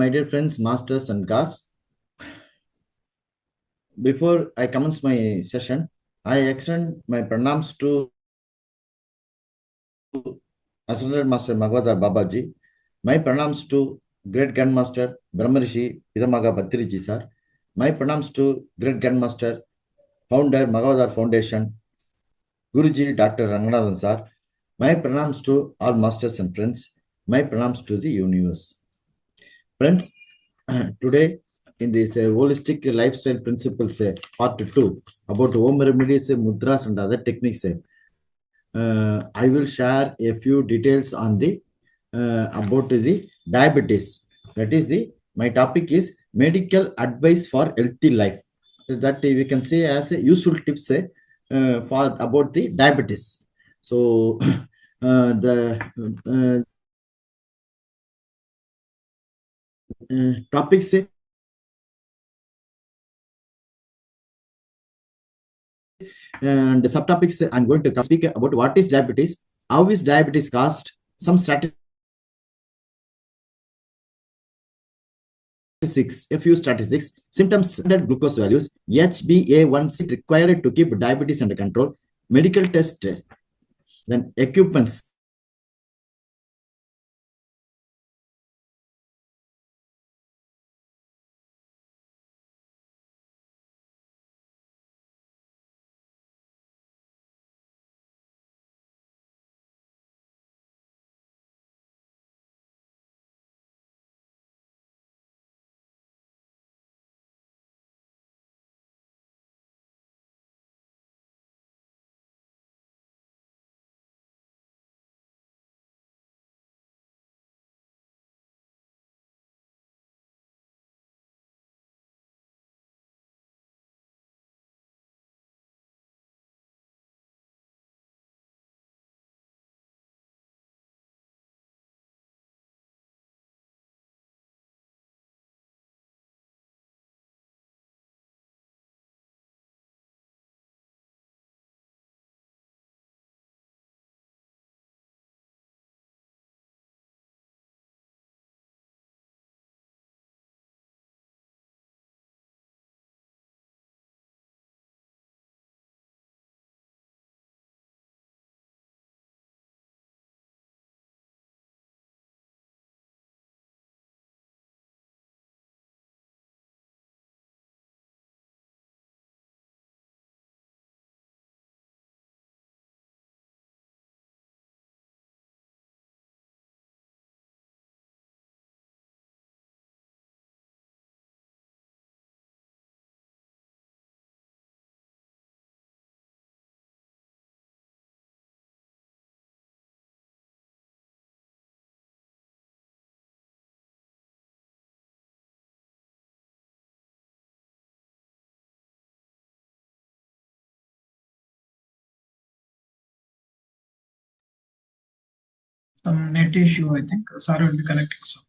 my dear friends, masters, and gods. Before I commence my session, I extend my pranams to Ascended Master Mahavatar Babaji. My pranams to Great Grandmaster Brahmarishi Pidamaga Bhatriji sir. My pranams to Great Grandmaster Founder Mahavatar Foundation Guruji Dr. Ranganathan sir. My pranams to all masters and friends. My pranams to the universe. Friends, today in this holistic lifestyle principles part 2 about home remedies, mudras and other techniques, I will share a few details on the about the diabetes. That is the my topic is medical advice for healthy life. That we can say as a useful tips for about the diabetes. So the topics and the subtopics I'm going to speak about what is diabetes, how is diabetes caused, some statistics, a few statistics, symptoms, standard glucose values, HbA1c required to keep diabetes under control, medical test, then equipments, some net issue, I think. Sorry, will be connecting soon.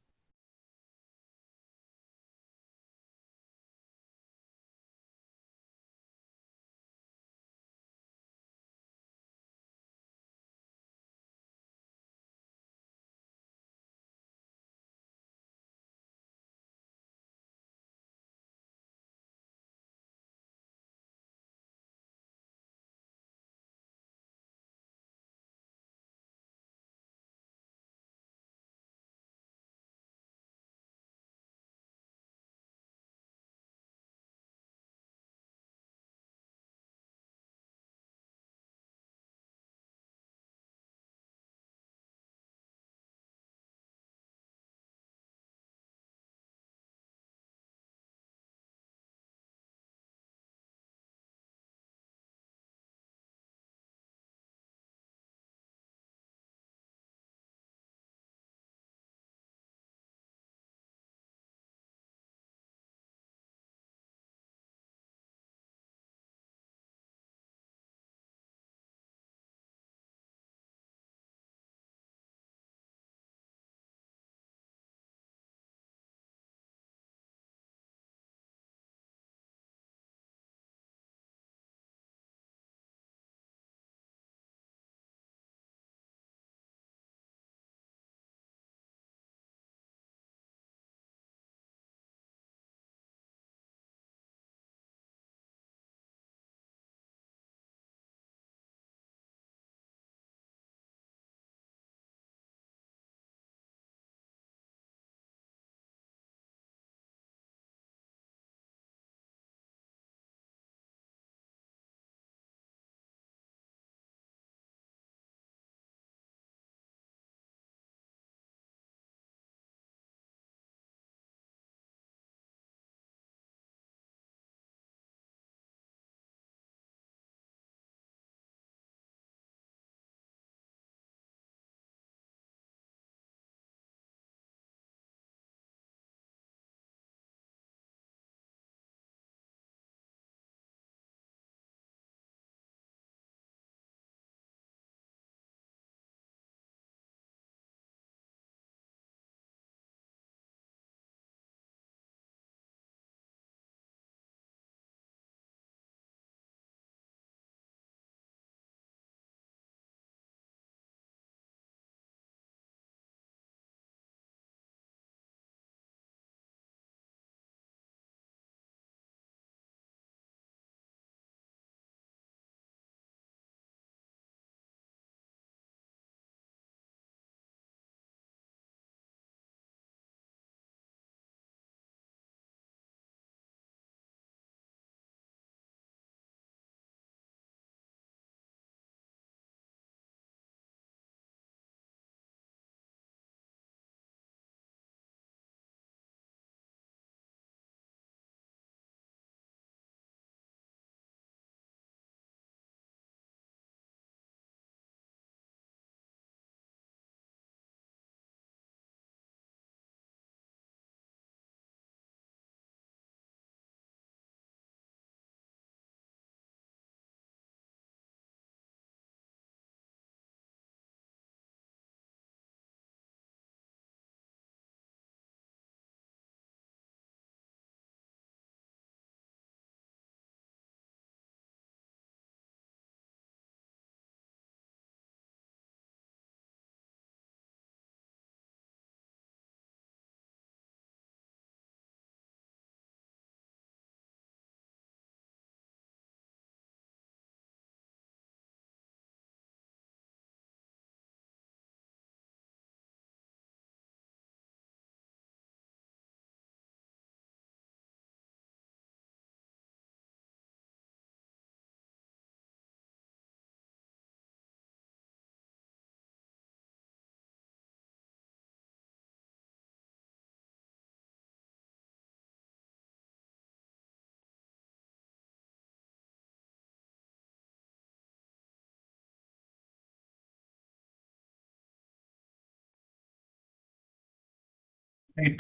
Right,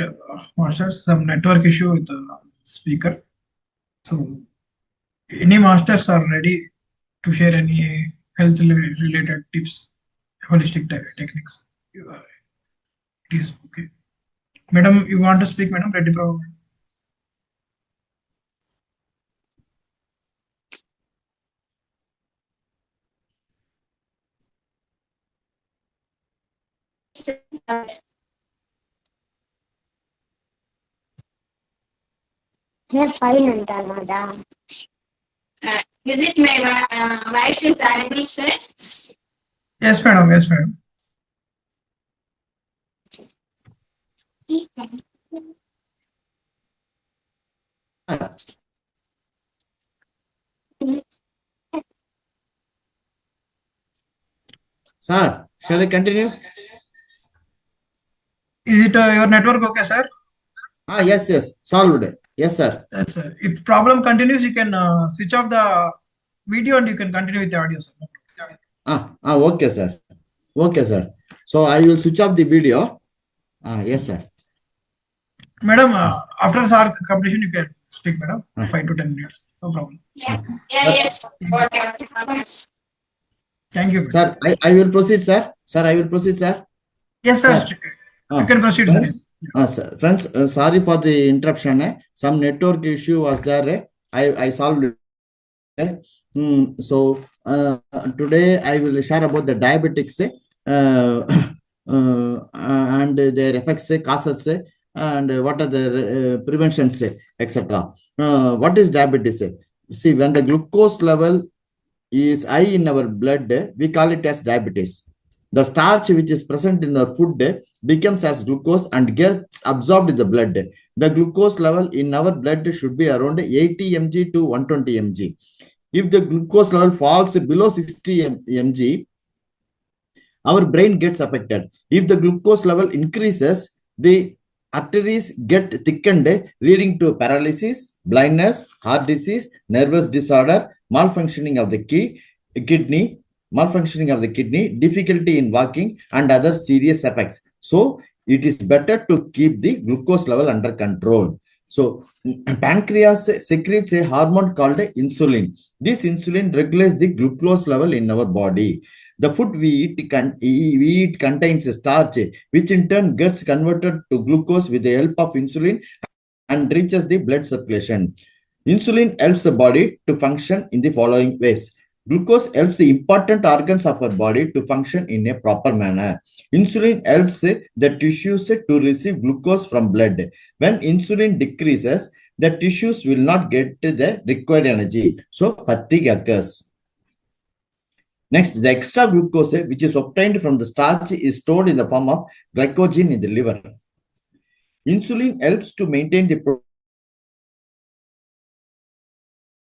master, some network issue with the speaker. So, any masters are ready to share any health related tips, holistic techniques. It is okay. Madam, you want to speak, madam? Ready, bro? Yes, fine, madam. Is it my voice is audible, sir? Yes, madam. Yes, madam. Sir, shall I continue? Is it your network okay, sir? Yes, yes, solved. Yes, sir. Yes, sir. If problem continues, you can switch off the video and you can continue with the audio, sir. Okay, sir. Okay, sir. So I will switch off the video. Yes, sir. Madam, after our completion, you can speak, madam. 5 to 10 minutes. No problem. Yes. Thank you, madam. Sir, I will proceed, sir. Sir, I will proceed, sir. Yes, sir. Sir. You can proceed, sir. Friends, sorry for the interruption. Some network issue was there. I solved it. So today I will share about the diabetics and their effects, causes, and what are the preventions, etc. What is diabetes? See, when the glucose level is high in our blood, we call it as diabetes. The starch which is present in our food becomes as glucose and gets absorbed in the blood. The glucose level in our blood should be around 80 mg to 120 mg. If the glucose level falls below 60 mg, our brain gets affected. If the glucose level increases, the arteries get thickened, leading to paralysis, blindness, heart disease, nervous disorder, malfunctioning of the kidney, difficulty in walking, and other serious effects. So it is better to keep the glucose level under control. So pancreas secretes a hormone called insulin. This insulin regulates the glucose level in our body. The food we eat contains starch, which in turn gets converted to glucose with the help of insulin and reaches the blood circulation. Insulin helps the body to function in the following ways. Glucose helps the important organs of our body to function in a proper manner. Insulin helps the tissues to receive glucose from blood. When insulin decreases, the tissues will not get the required energy. So fatigue occurs. Next, the extra glucose, which is obtained from the starch, is stored in the form of glycogen in the liver. Insulin helps to maintain the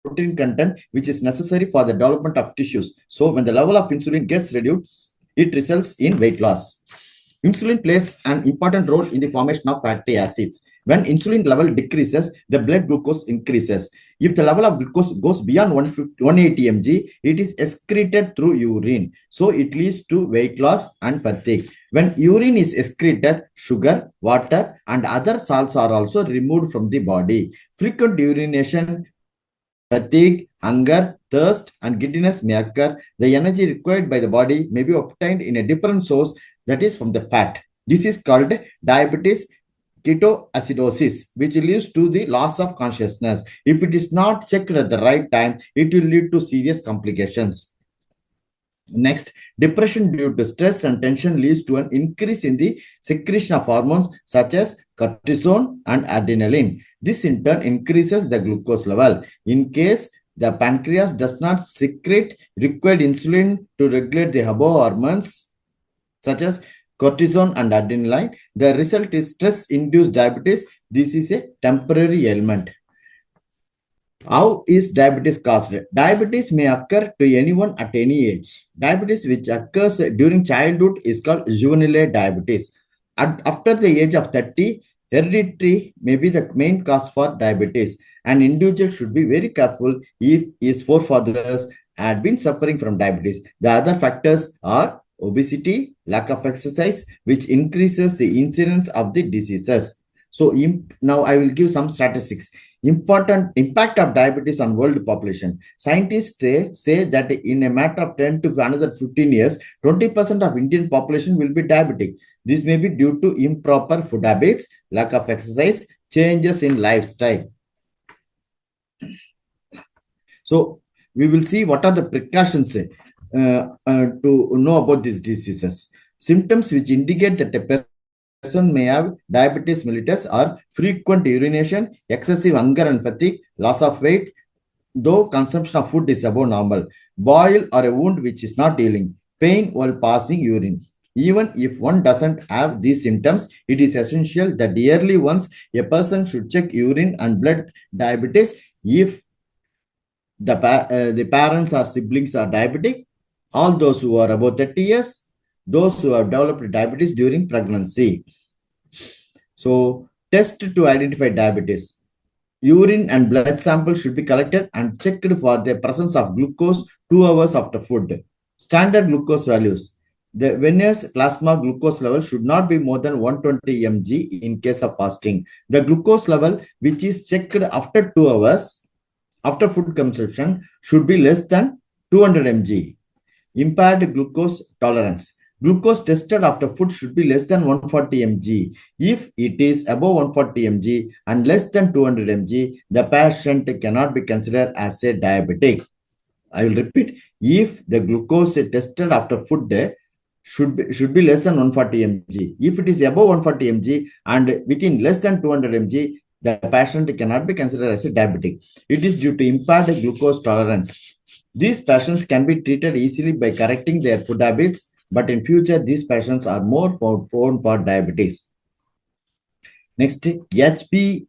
protein content, which is necessary for the development of tissues. So when the level of insulin gets reduced, it results in weight loss. Insulin plays an important role in the formation of fatty acids. When insulin level decreases, the blood glucose increases. If the level of glucose goes beyond 180 mg, it is excreted through urine. So it leads to weight loss and fatigue. When urine is excreted, sugar, water, and other salts are also removed from the body. Frequent urination, fatigue, hunger, thirst, and giddiness may occur. The energy required by the body may be obtained in a different source, that is from the fat. This is called diabetes ketoacidosis, which leads to the loss of consciousness. If it is not checked at the right time, it will lead to serious complications. Next, depression due to stress and tension leads to an increase in the secretion of hormones such as cortisol and adrenaline. This in turn increases the glucose level. In case the pancreas does not secrete required insulin to regulate the above hormones such as cortisol and adrenaline, the result is stress-induced diabetes. This is a temporary ailment. How is diabetes caused? Diabetes may occur to anyone at any age. Diabetes which occurs during childhood is called juvenile diabetes. After the age of 30, heredity may be the main cause for diabetes. An individual should be very careful if his forefathers had been suffering from diabetes. The other factors are obesity, lack of exercise, which increases the incidence of the diseases. So now I will give some statistics. Important impact of diabetes on world population. Scientists say that in a matter of 10 to another 15 years, 20% of Indian population will be diabetic. This may be due to improper food habits, lack of exercise, changes in lifestyle. So we will see what are the precautions to know about these diseases. Symptoms which indicate that a person may have diabetes mellitus are frequent urination, excessive hunger and fatigue, loss of weight, though consumption of food is above normal, boil or a wound which is not healing, pain while passing urine. Even if one doesn't have these symptoms, it is essential that yearly once a person should check urine and blood diabetes if the parents or siblings are diabetic, all those who are above 30 years, those who have developed diabetes during pregnancy. So, test to identify diabetes. Urine and blood samples should be collected and checked for the presence of glucose 2 hours after food. Standard glucose values. The venous plasma glucose level should not be more than 120 mg in case of fasting. The glucose level, which is checked after 2 hours after food consumption, should be less than 200 mg. Impaired glucose tolerance. Glucose tested after food should be less than 140 mg. If it is above 140 mg and less than 200 mg, the patient cannot be considered as a diabetic. I will repeat. If the glucose tested after food should be less than 140 mg. If it is above 140 mg and within less than 200 mg, the patient cannot be considered as a diabetic. It is due to impaired glucose tolerance. These patients can be treated easily by correcting their food habits, but in future, these patients are more prone for diabetes. Next, HbA1c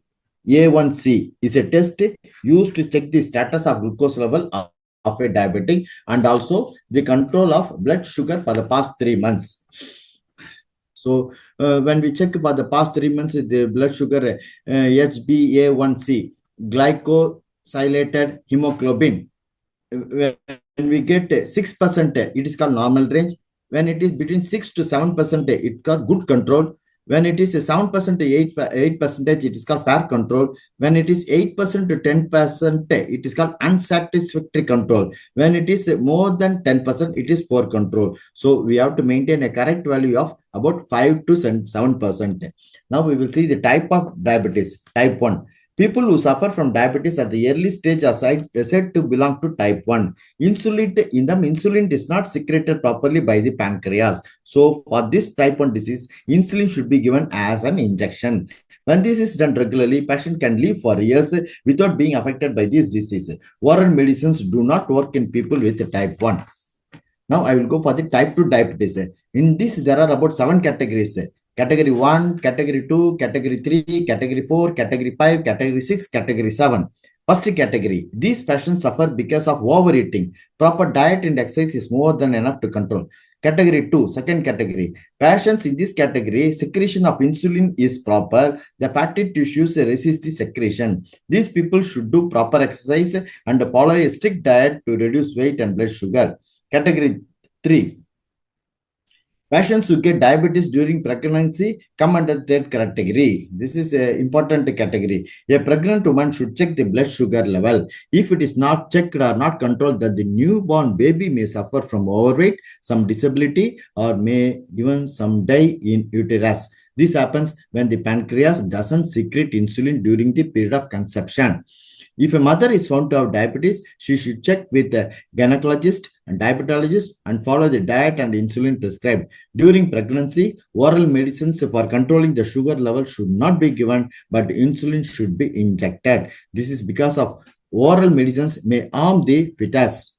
is a test used to check the status of glucose level of a diabetic and also the control of blood sugar for the past 3 months. So, when we check for the past 3 months, the blood sugar HbA1c, glycosylated hemoglobin, when we get 6%, it is called normal range. When it is between 6 to 7%, it called good control. When it is 7%, 8%, it is called fair control. When it is 8% to 10%, it is called unsatisfactory control. When it is more than 10%, it is poor control. So we have to maintain a correct value of about 5 to 7%. Now we will see the type of diabetes. Type 1. People who suffer from diabetes at the early stage are said to belong to type 1. Insulin is not secreted properly by the pancreas. So for this type 1 disease, insulin should be given as an injection. When this is done regularly, patient can live for years without being affected by this disease. Oral medicines do not work in people with type 1. Now I will go for the type 2 diabetes. In this, there are about 7 categories. Category 1, Category 2, Category 3, Category 4, Category 5, Category 6, Category 7. First category, these patients suffer because of overeating. Proper diet and exercise is more than enough to control. Category 2, second category. Patients in this category, secretion of insulin is proper. The fatty tissues resist the secretion. These people should do proper exercise and follow a strict diet to reduce weight and blood sugar. Category 3. Patients who get diabetes during pregnancy come under that category. This is an important category. A pregnant woman should check the blood sugar level. If it is not checked or not controlled, then the newborn baby may suffer from overweight, some disability, or may even some die in uterus. This happens when the pancreas doesn't secrete insulin during the period of conception. If a mother is found to have diabetes, she should check with a gynecologist and diabetologist and follow the diet and insulin prescribed. During pregnancy, oral medicines for controlling the sugar level should not be given, but insulin should be injected. This is because of oral medicines may harm the fetus.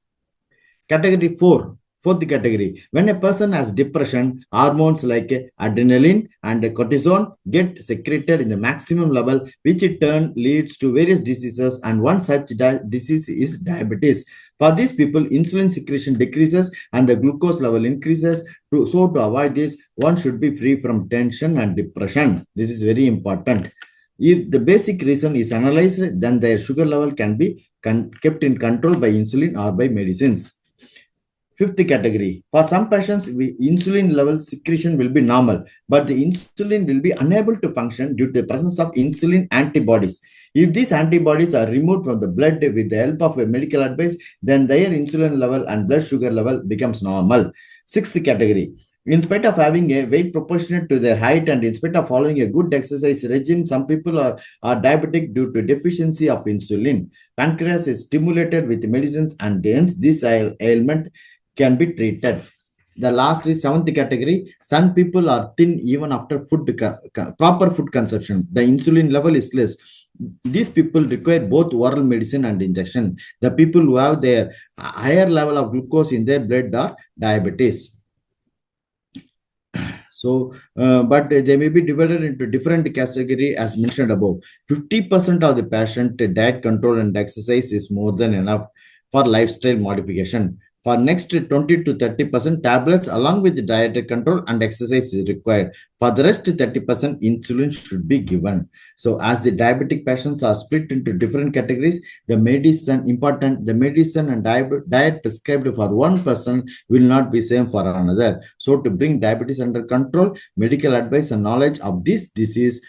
Category 4. Fourth category, when a person has depression, hormones like adrenaline and cortisone get secreted in the maximum level, which in turn leads to various diseases, and one such disease is diabetes. For these people, insulin secretion decreases and the glucose level increases. So to avoid this, one should be free from tension and depression. This is very important. If the basic reason is analyzed, then their sugar level can be kept in control by insulin or by medicines. Fifth category, for some patients, insulin level secretion will be normal, but the insulin will be unable to function due to the presence of insulin antibodies. If these antibodies are removed from the blood with the help of a medical advice, then their insulin level and blood sugar level becomes normal. Sixth category, in spite of having a weight proportionate to their height and in spite of following a good exercise regime, some people are diabetic due to deficiency of insulin. Pancreas is stimulated with medicines and hence this ailment can be treated. The last is seventh category. Some people are thin even after proper food consumption. The insulin level is less. These people require both oral medicine and injection. The people who have their higher level of glucose in their blood are diabetes. So, but they may be divided into different category as mentioned above. 50% of the patient diet control and exercise is more than enough for lifestyle modification. For next 20 to 30% tablets along with the diet control and exercise is required. For the rest 30% insulin should be given. So as the diabetic patients are split into different categories, the medicine and diet prescribed for one person will not be same for another. So to bring diabetes under control, medical advice and knowledge of this disease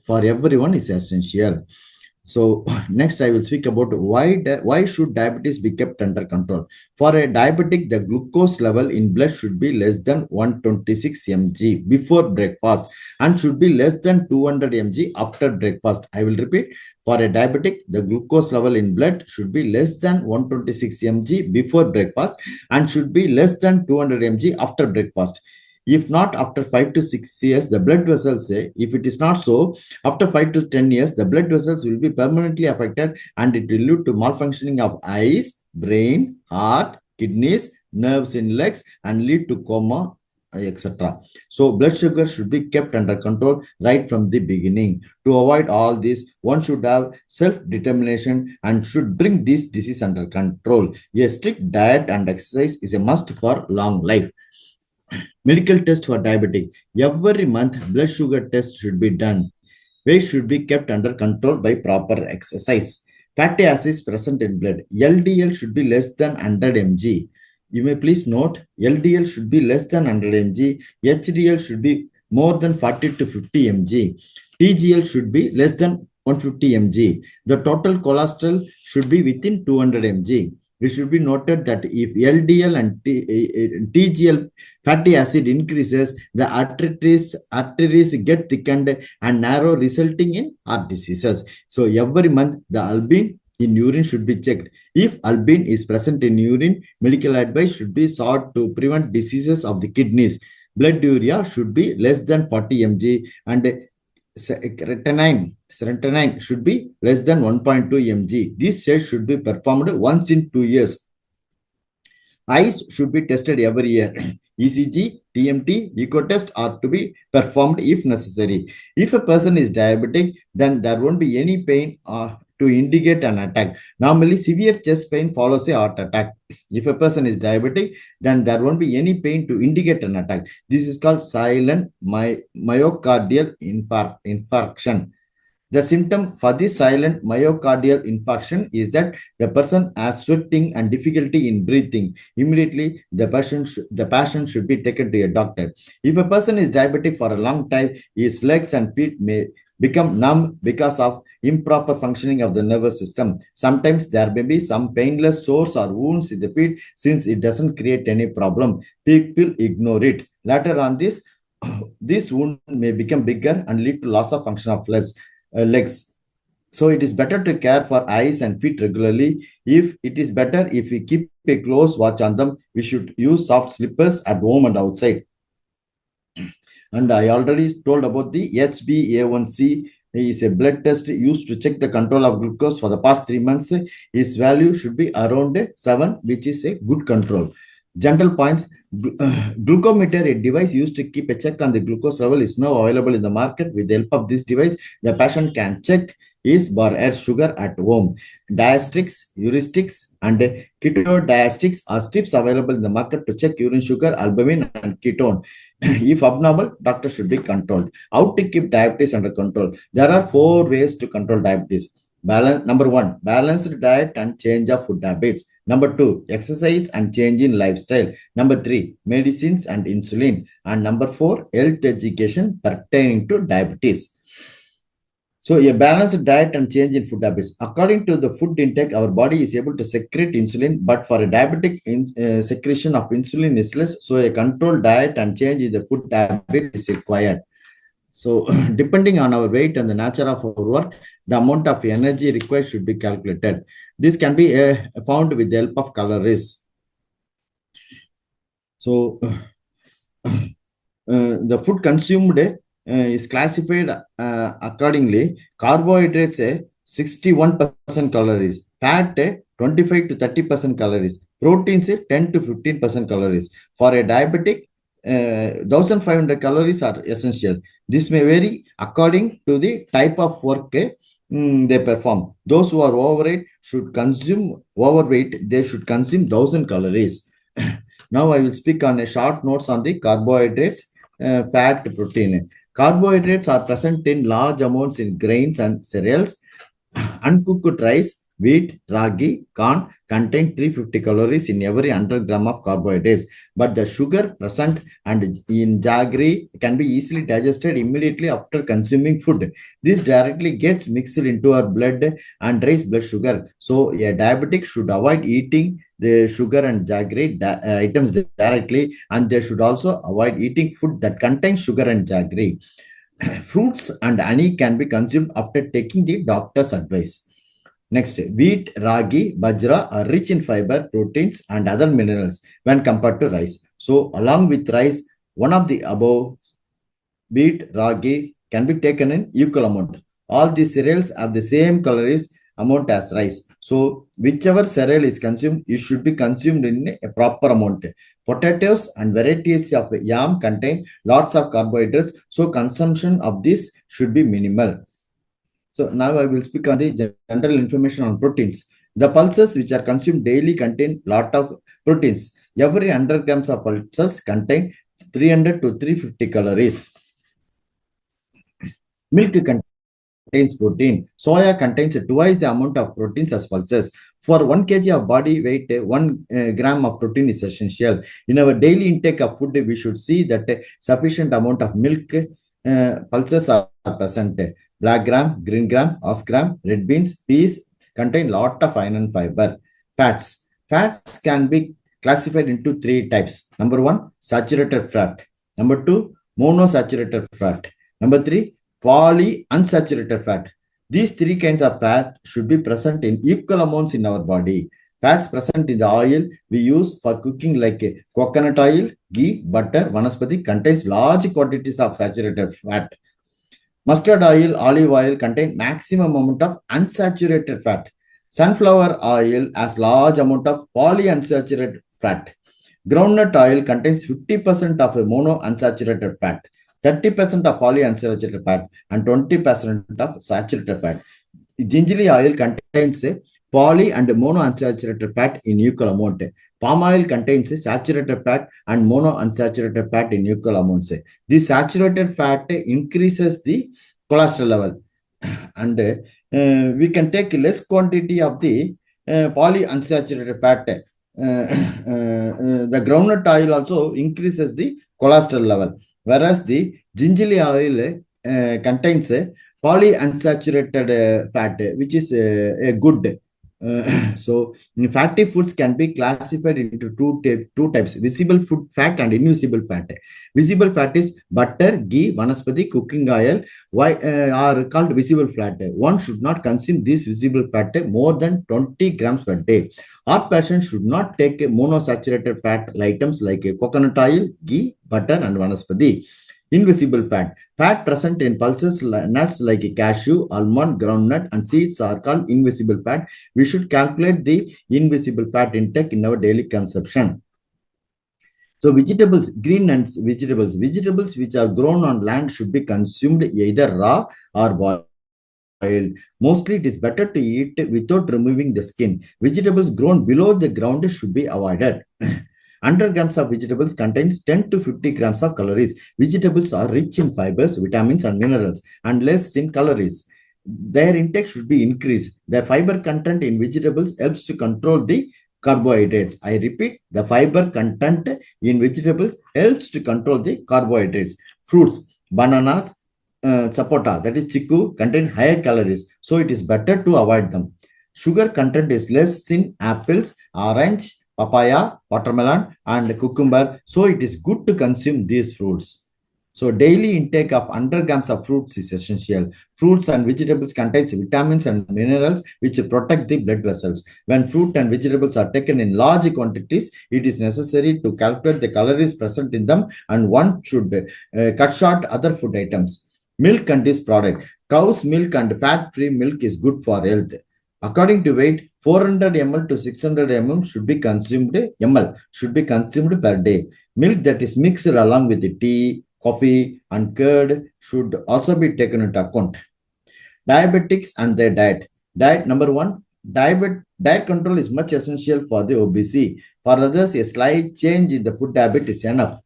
for everyone is essential. So next I will speak about why should diabetes be kept under control. For a diabetic, the glucose level in blood should be less than 126 mg before breakfast and should be less than 200 mg after breakfast. I will repeat, for a diabetic, the glucose level in blood should be less than 126 mg before breakfast and should be less than 200 mg after breakfast. If not, after 5 to 6 years, the blood vessels, if it is not so, after 5 to 10 years, the blood vessels will be permanently affected and it will lead to malfunctioning of eyes, brain, heart, kidneys, nerves in legs and lead to coma, etc. So blood sugar should be kept under control right from the beginning. To avoid all this, one should have self-determination and should bring this disease under control. A strict diet and exercise is a must for long life. Medical test for diabetic. Every month, blood sugar test should be done. Weight should be kept under control by proper exercise. Fatty acids present in blood. LDL should be less than 100 mg. You may please note, LDL should be less than 100 mg. HDL should be more than 40 to 50 mg. TGL should be less than 150 mg. The total cholesterol should be within 200 mg. It should be noted that if LDL and TGL fatty acid increases, the arteries get thickened and narrow, resulting in heart diseases. So every month, the albumin in urine should be checked. If albumin is present in urine, medical advice should be sought to prevent diseases of the kidneys. Blood urea should be less than 40 mg and serotonin should be less than 1.2 mg. This test should be performed once in 2 years. Eyes should be tested every year. ECG, TMT, echo test are to be performed if necessary. If a person is diabetic, then there won't be any pain to indicate an attack. Normally, severe chest pain follows a heart attack. If a person is diabetic, then there won't be any pain to indicate an attack. This is called silent myocardial infarction. The symptom for this silent myocardial infarction is that the person has sweating and difficulty in breathing. Immediately, the patient should be taken to a doctor. If a person is diabetic for a long time, his legs and feet may become numb because of improper functioning of the nervous system. Sometimes there may be some painless sores or wounds in the feet since it doesn't create any problem. People ignore it. Later on, this wound may become bigger and lead to loss of function of legs. So it is better to care for eyes and feet regularly. If it is better if we keep a close watch on them, we should use soft slippers at home and outside. And I already told about the HbA1c is a blood test used to check the control of glucose for the past 3 months. Its value should be around 7, which is a good control. General points. Glucometer, a device used to keep a check on the glucose level, is now available in the market. With the help of this device, the patient can check his or her sugar at home. Diastics, heuristics, and ketodiastics are strips available in the market to check urine sugar, albumin, and ketone. If abnormal, doctor should be controlled. How to keep diabetes under control? There are 4 ways to control diabetes. Number 1, balanced diet and change of food habits. Number 2, exercise and change in lifestyle. Number 3, medicines and insulin. And number 4, health education pertaining to diabetes. So a balanced diet and change in food habits. According to the food intake, our body is able to secrete insulin, but for a diabetic, secretion of insulin is less. So a controlled diet and change in the food habit is required. So depending on our weight and the nature of our work, the amount of energy required should be calculated. This can be found with the help of calories. So the food consumed is classified accordingly. Carbohydrates 61% calories, fat 25 to 30% calories, proteins 10 to 15% calories. For a diabetic, 1500 calories are essential. This may vary according to the type of work they perform. Those who are overweight should consume 1000 calories. Now I will speak on a short notes on the carbohydrates, fat, protein. Carbohydrates are present in large amounts in grains and cereals. Uncooked rice, wheat, ragi, corn contain 350 calories in every 100 gram of carbohydrates. But the sugar present and in jaggery can be easily digested immediately after consuming food. This directly gets mixed into our blood and raise blood sugar. So a diabetic should avoid eating the sugar and jaggery items directly, and they should also avoid eating food that contains sugar and jaggery. Fruits and honey can be consumed after taking the doctor's advice. Next, wheat, ragi, bajra are rich in fiber, proteins, and other minerals when compared to rice. So, along with rice, one of the above, wheat, ragi, can be taken in equal amount. All these cereals have the same calories amount as rice. So, whichever cereal is consumed, it should be consumed in a proper amount. Potatoes and varieties of yam contain lots of carbohydrates, so consumption of this should be minimal. So now I will speak on the general information on proteins. The pulses which are consumed daily contain lot of proteins. Every 100 grams of pulses contain 300 to 350 calories. Milk contains protein. Soya contains twice the amount of proteins as pulses. For 1 kg of body weight, 1 gram of protein is essential. In our daily intake of food, we should see that sufficient amount of milk pulses are present. Black gram, green gram, os gram, red beans, peas contain lot of iron and fiber. Fats. Fats can be classified into 3 types. Number 1, saturated fat. Number 2, monosaturated fat. Number 3, polyunsaturated fat. These 3 kinds of fat should be present in equal amounts in our body. Fats present in the oil we use for cooking like coconut oil, ghee, butter, vanaspati contains large quantities of saturated fat. Mustard oil, olive oil contain maximum amount of unsaturated fat. Sunflower oil has large amount of polyunsaturated fat. Groundnut oil contains 50% of monounsaturated fat, 30% of polyunsaturated fat, and 20% of saturated fat. Gingerly oil contains poly and monounsaturated fat in equal amount. Palm oil contains saturated fat and monounsaturated fat in equal amounts. This saturated fat increases the cholesterol level, and we can take less quantity of the polyunsaturated fat. The groundnut oil also increases the cholesterol level, whereas the gingerly oil contains polyunsaturated fat, which is a good. So fatty foods can be classified into two types: visible food fat and invisible fat. Visible fat is butter, ghee, vanaspati, cooking oil. Why are called visible fat? One should not consume this visible fat more than 20 grams per day. Our patients should not take monosaturated fat items like coconut oil, ghee, butter, and vanaspati. Invisible fat. Fat present in pulses, nuts like cashew, almond, groundnut, and seeds are called invisible fat. We should calculate the invisible fat intake in our daily consumption. So vegetables, green and vegetables. Vegetables which are grown on land should be consumed either raw or boiled. Mostly it is better to eat without removing the skin. Vegetables grown below the ground should be avoided. 100 grams of vegetables contains 10 to 50 grams of calories. Vegetables are rich in fibers, vitamins, and minerals, and less in calories. Their intake should be increased. The fiber content in vegetables helps to control the carbohydrates. I repeat, the fiber content in vegetables helps to control the carbohydrates. Fruits, bananas, sapota, that is chiku, contain higher calories, so it is better to avoid them. Sugar content is less in apples, orange, papaya, watermelon, and cucumber, so it is good to consume these fruits. So daily intake of 100 grams of fruits is essential. Fruits and vegetables contain vitamins and minerals which protect the blood vessels. When fruit and vegetables are taken in large quantities, it is necessary to calculate the calories present in them, and one should cut short other food items. Milk and this product. Cow's milk and fat-free milk is good for health. According to weight, 400 ml to 600 ml should be consumed per day. Milk that is mixed along with the tea, coffee, and curd should also be taken into account. Diabetics and their diet. Diet number one, diet control is much essential for the obese. For others, a slight change in the food habit is enough.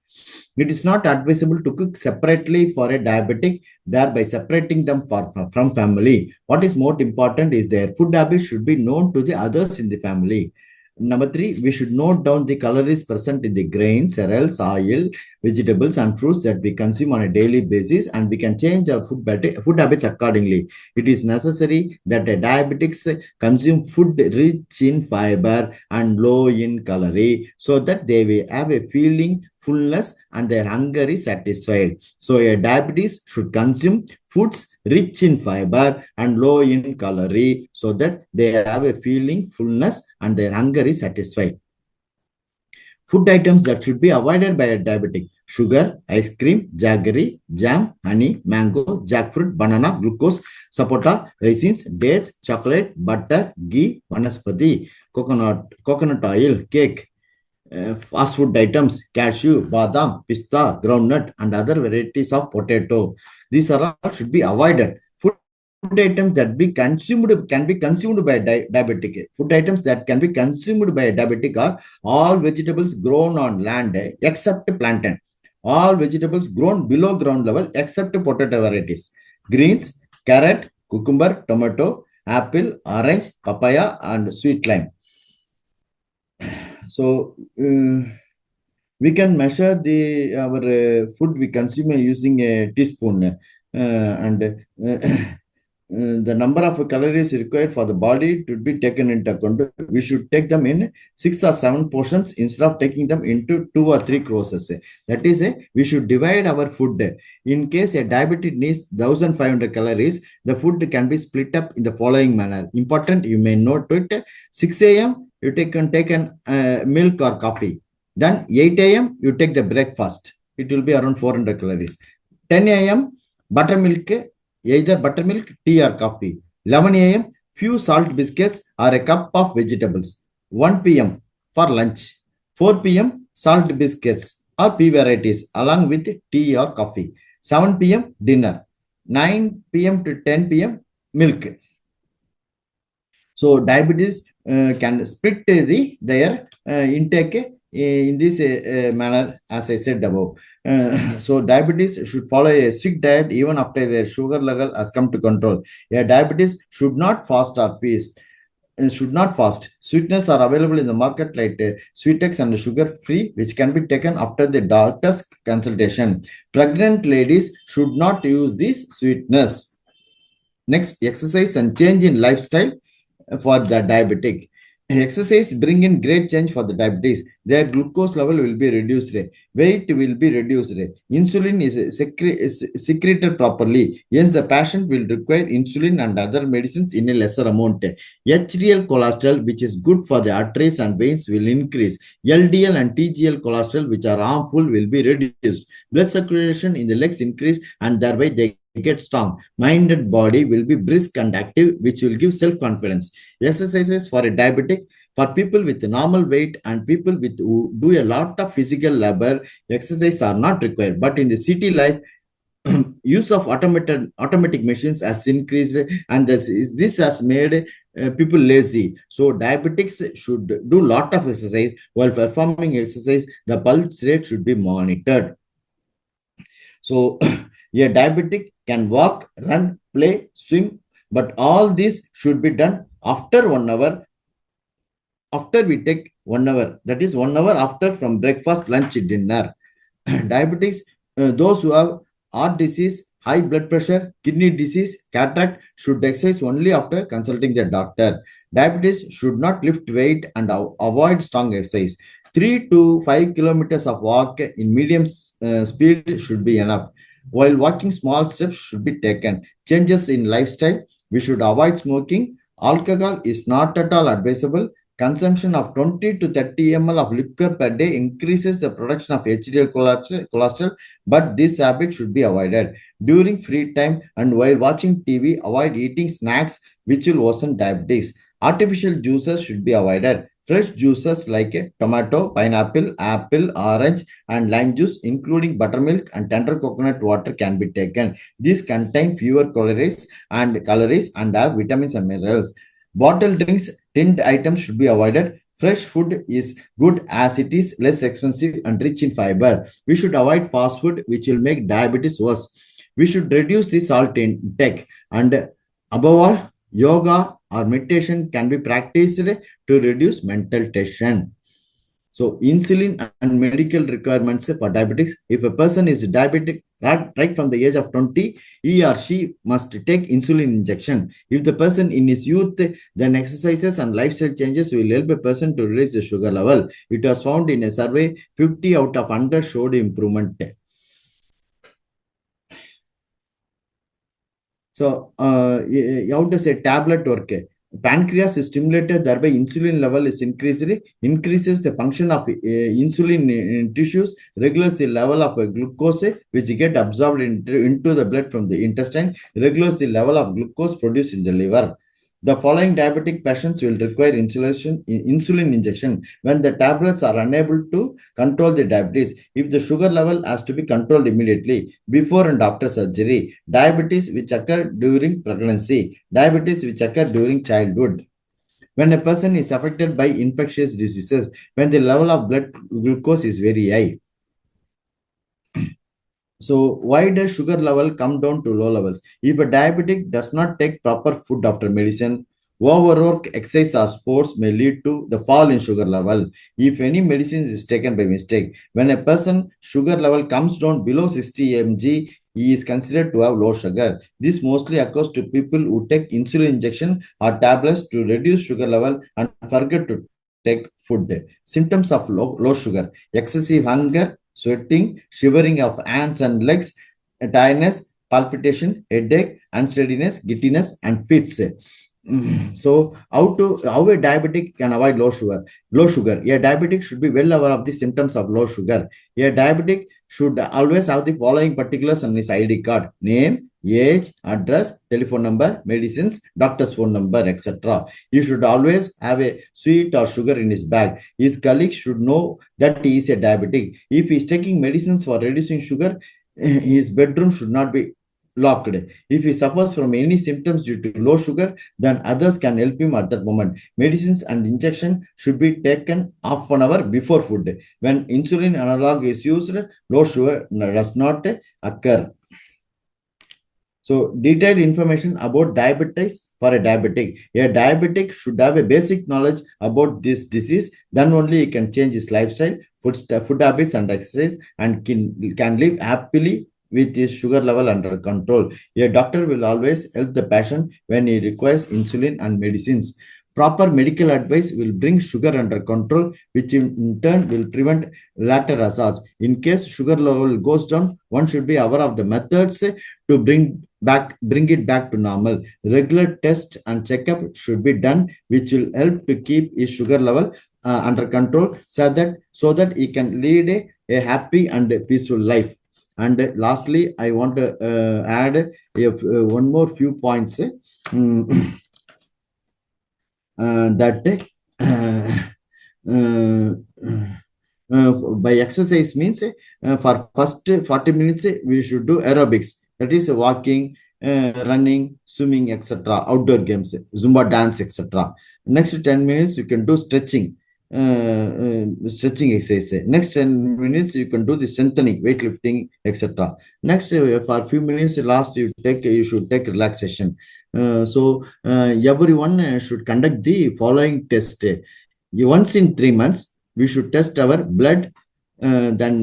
It is not advisable to cook separately for a diabetic, thereby separating them from family. What is more important is their food habits should be known to the others in the family. Number three, we should note down the calories present in the grains, cereals, oil, vegetables, and fruits that we consume on a daily basis, and we can change our food habits accordingly. It is necessary that diabetics consume food rich in fiber and low in calorie, so that they will have a feeling fullness and their hunger is satisfied. So a diabetes should consume foods rich in fiber and low in calorie, so that they have a feeling fullness and their hunger is satisfied. Food items that should be avoided by a diabetic: sugar, ice cream, jaggery, jam, honey, mango, jackfruit, banana, glucose, sapota, raisins, dates, chocolate, butter, ghee, vanaspati, coconut oil, cake, fast food items, cashew, badam, pista, groundnut, and other varieties of potato. These are all should be avoided. Food items that can be consumed by diabetic. Food items that can be consumed by a diabetic are all vegetables grown on land except plantain. All vegetables grown below ground level except potato varieties. Greens, carrot, cucumber, tomato, apple, orange, papaya, and sweet lime. So we can measure our food we consume using a teaspoon, and the number of calories required for the body to be taken into account. We should take them in 6 or 7 portions instead of taking them into 2 or 3 courses. That is, we should divide our food. In case a diabetic needs 1500 calories, the food can be split up in the following manner. Important, you may note it. 6 a.m. you can take milk or coffee. Then 8 a.m. you take the breakfast. It will be around 400 calories. 10 a.m. buttermilk, either buttermilk, tea or coffee. 11 a.m. few salt biscuits or a cup of vegetables. 1 p.m. for lunch. 4 p.m. salt biscuits or pea varieties along with tea or coffee. 7 p.m. dinner. 9 p.m. to 10 p.m. milk. So diabetes can split their intake in this manner, as I said above. So diabetes should follow a strict diet even after their sugar level has come to control. A diabetes should not fast or feast. Should not fast. Sweeteners are available in the market like Sweetex and sugar-free, which can be taken after the doctor's consultation. Pregnant ladies should not use these sweeteners. Next, exercise and change in lifestyle for the diabetic. Exercise bring in great change for the diabetes. Their glucose level will be reduced. Weight will be reduced. Insulin is secreted properly. Yes, the patient will require insulin and other medicines in a lesser amount. HDL cholesterol, which is good for the arteries and veins, will increase. LDL and TGL cholesterol, which are harmful, will be reduced. Blood circulation in the legs increase, and thereby they get strong. Mind and body will be brisk and active, which will give self-confidence. Exercises for a diabetic: for people with normal weight and people who do a lot of physical labor, exercise are not required. But in the city life, use of automatic machines has increased, and this has made people lazy. So diabetics should do a lot of exercise. While performing exercise, the pulse rate should be monitored. So a diabetic can walk, run, play, swim, but all this should be done after 1 hour after we take 1 hour. That is 1 hour after from breakfast, lunch, dinner. Diabetics, those who have heart disease, high blood pressure, kidney disease, cataract should exercise only after consulting the doctor. Diabetes should not lift weight and avoid strong exercise. 3 to 5 kilometers of walk in medium speed should be enough. While walking, small steps should be taken. Changes in lifestyle, we should avoid smoking. Alcohol is not at all advisable. Consumption of 20 to 30 ml of liquor per day increases the production of HDL cholesterol, but this habit should be avoided. During free time and while watching TV, avoid eating snacks which will worsen diabetes. Artificial juices should be avoided. Fresh juices like tomato, pineapple, apple, orange, and lime juice, including buttermilk and tender coconut water, can be taken. These contain fewer calories and have vitamins and minerals. Bottled drinks, tinned items should be avoided. Fresh food is good as it is less expensive and rich in fiber. We should avoid fast food, which will make diabetes worse. We should reduce the salt intake. And above all, yoga or meditation can be practiced to reduce mental tension. So insulin and medical requirements for diabetics. If a person is diabetic right from the age of 20, he or she must take insulin injection. If the person in his youth, then exercises and lifestyle changes will help a person to reduce the sugar level. It was found in a survey, 50 out of 100 showed improvement. So, how does a tablet work? Pancreas is stimulated, thereby insulin level is increases the function of insulin in tissues, regulates the level of glucose, which get absorbed into the blood from the intestine, regulates the level of glucose produced in the liver. The following diabetic patients will require insulin injection when the tablets are unable to control the diabetes. If the sugar level has to be controlled immediately before and after surgery, diabetes which occur during pregnancy, diabetes which occur during childhood. When a person is affected by infectious diseases, when the level of blood glucose is very high. So why does sugar level come down to low levels? If a diabetic does not take proper food after medicine, overwork, exercise, or sports may lead to the fall in sugar level. If any medicine is taken by mistake, when a person sugar level comes down below 60 mg, he is considered to have low sugar. This mostly occurs to people who take insulin injection or tablets to reduce sugar level and forget to take food. Symptoms of low sugar: excessive hunger, sweating, shivering of hands and legs, tiredness, palpitation, headache, unsteadiness, giddiness, and fits. So, how a diabetic can avoid low sugar? Low sugar. A diabetic should be well aware of the symptoms of low sugar. A diabetic should always have the following particulars on his ID card: name, age, address, telephone number, medicines, doctor's phone number, etc. He should always have a sweet or sugar in his bag. His colleagues should know that he is a diabetic. If he is taking medicines for reducing sugar, his bedroom should not be locked. If he suffers from any symptoms due to low sugar, then others can help him at that moment. Medicines and injection should be taken half an hour before food. When insulin analog is used, low sugar does not occur. So, detailed information about diabetes for a diabetic. A diabetic should have a basic knowledge about this disease. Then only he can change his lifestyle, food habits, and exercise, and can live happily with his sugar level under control. A doctor will always help the patient when he requires insulin and medicines. Proper medical advice will bring sugar under control, which in turn will prevent later hazards. In case sugar level goes down, one should be aware of the methods to bring it back to normal. Regular tests and checkup should be done, which will help to keep his sugar level under control, so that he can lead a happy and peaceful life. And lastly, I want to add one more few points that by exercise means for first 40 minutes we should do aerobics, that is walking, running, swimming, etc., outdoor games, Zumba dance, etc. Next 10 minutes you can do stretching exercise. Next 10 minutes you can do the strengthening, weightlifting, etc. Next for a few minutes last you should take relaxation. So everyone should conduct the following test. Once in 3 months, we should test our blood, then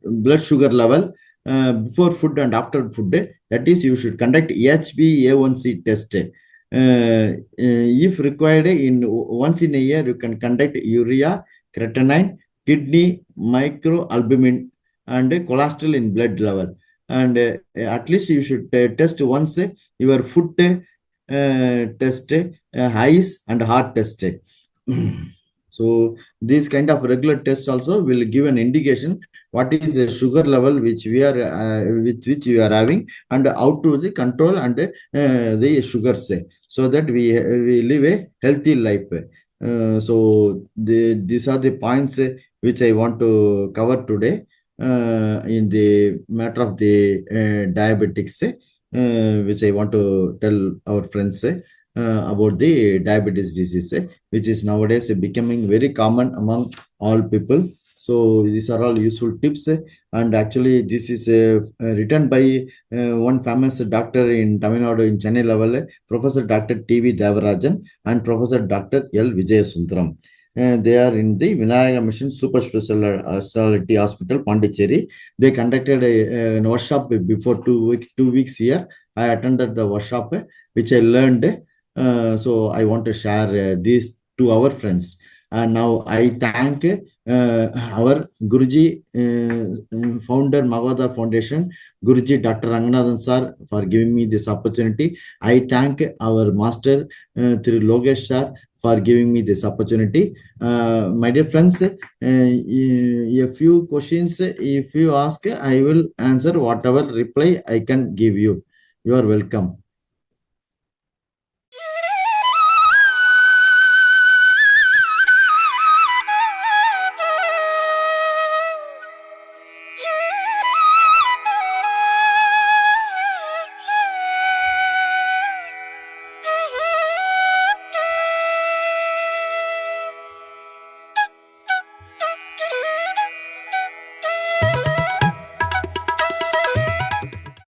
blood sugar level before food and after food. That is, you should conduct HbA1c test. If required, once in a year, you can conduct urea, creatinine, kidney, microalbumin, and cholesterol in blood level. And at least you should test once your foot test, eyes and heart test. So these kind of regular tests also will give an indication what is the sugar level which we are with which we are having, and how to the control and the sugars, so that we live a healthy life. So these are the points which I want to cover today in the matter of the diabetics, which I want to tell our friends about the diabetes disease, which is nowadays becoming very common among all people. So these are all useful tips, and actually this is written by one famous doctor in Tamil Nadu in Chennai level, Professor Dr. T.V. Devarajan and Professor Dr. L. Vijayasundaram. They are in the Vinayaka Mission Super Specialty Hospital, Pondicherry. They conducted a workshop before 2 weeks here. I attended the workshop, which I learned. So I want to share these to our friends. And now I thank our Guruji, founder, Mahavatar Foundation, Guruji Dr. Ranganathan sir, for giving me this opportunity. I thank our master, Thiru Logesh sir, for giving me this opportunity. My dear friends, a few questions, if you ask, I will answer whatever reply I can give you. You are welcome.